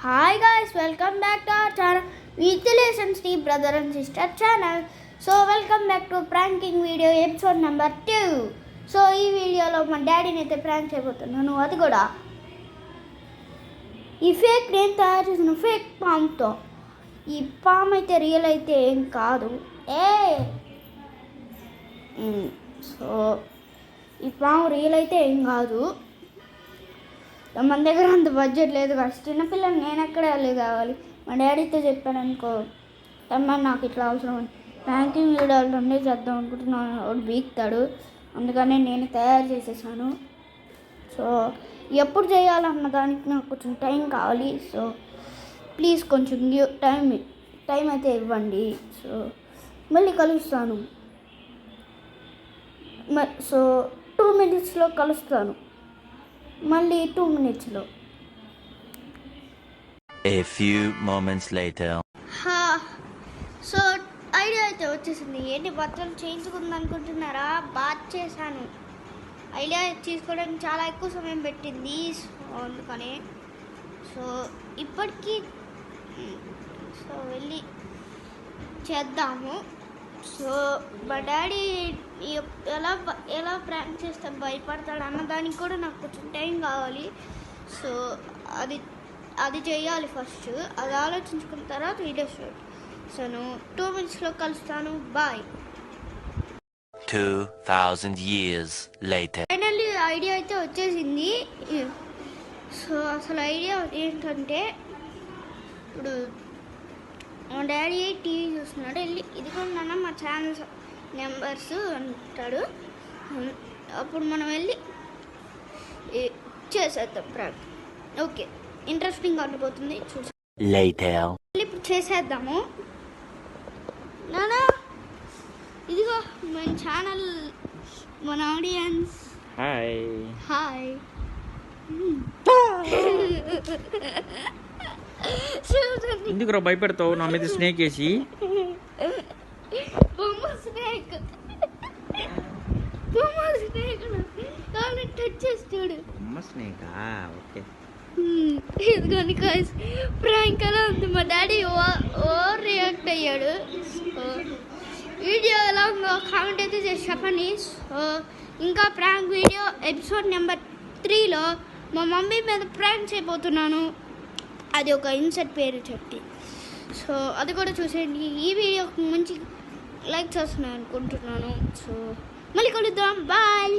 Hi guys, welcome back to our channel with Listen Steve brother and sister channel. So welcome back to pranking video episode number 2. So ఈ వీడియోలో మా డాడీని అయితే prank చేయబోతున్నాను. అది కూడా ఈ ఫేక్ నేను తయారు చేసిన ఫేక్ పామ్తో. ఈ పామ్ అయితే రియల్ అయితే ఏం కాదు. సో ఈ పాము రియల్ అయితే ఏం కాదు. మన దగ్గర అంత బడ్జెట్ లేదు కదా, చిన్నపిల్లలు నేను ఎక్కడ వెళ్ళి కావాలి. మా డాడీతో చెప్పాను అనుకో, తమ్మ నాకు ఇట్లా అవసరం బ్యాంకింగ్ వీడియోలు అన్నీ చేద్దాం అనుకుంటున్నాను, ఒకటి బీక్తాడు. అందుకనే నేను తయారు చేసేసాను. సో ఎప్పుడు చేయాలన్న దానికి నాకు కొంచెం టైం కావాలి. సో ప్లీజ్ కొంచెం టైం అయితే ఇవ్వండి. సో మళ్ళీ కలుస్తాను. సో 2 minutesలో కలుస్తాను. మళ్ళీ 2 minutesలో. A few moments later. So idea అయితే వచ్చేసింది. ఏంటి బట్టలు చేయించుకుంది అనుకుంటున్నారా? బాత్ చేశాను. ఐడియా తీసుకోవడానికి చాలా ఎక్కువ సమయం పెట్టింది. సో అందుకనే సో ఇప్పటికీ సో వెళ్ళి చేద్దాము. సో మా డాడీ ఎలా ప్రాంక్ చేస్తే భయపడతాడు అన్న దానికి కూడా నాకు కొంచెం టైం కావాలి. సో అది చేయాలి ఫస్ట్. అది ఆలోచించుకున్న తర్వాత వీడియో షూట్. సో 2 minutesలో కలుస్తాను. Bye. 2000 years later. Finally idea అయితే వచ్చేసింది. సో అసలు ఐడియా ఏంటంటే, ఇప్పుడు మా డాడీ టీవీ చూస్తున్నాడు. వెళ్ళి ఇదిగోండి మా ఛానల్స్ నెంబర్స్ అంటాడు. అప్పుడు మనం వెళ్ళి చేసేద్దాం ప్రాంక్. Okay, interesting అనిపోతుంది. చూసి ఇప్పుడు చేసేద్దాము. నానా ఇదిగో మన ఛానల్, మన ఆడియన్స్. హాయ్. ఎందుకు భయపెడతావు నా మీద స్నేక్ వేసి? స్నేక్ టచ్ చేస్తాడు. ఓకే, ఇదిగోని గాయ్స్, ప్రాంక్ ఎలా ఉంది? మా డాడీ ఓవర్ రియాక్ట్ అయ్యాడు. వీడియో ఎలా ఉందో కామెంట్ అయితే చేసి చెప్పండి. సో ఇంకా ప్రాంక్ వీడియో ఎపిసోడ్ నెంబర్ 3లో మా మమ్మీ మీద ప్రాంక్ చేయబోతున్నాను. అది ఒక ఇన్సెట్ పేరు చెప్పి. సో అది కూడా చూసేయండి. ఈ వీడియో మంచి లైక్ చేస్తున్నాను అనుకుంటున్నాను. సో మళ్ళీ కలుద్దాం. బాయ్.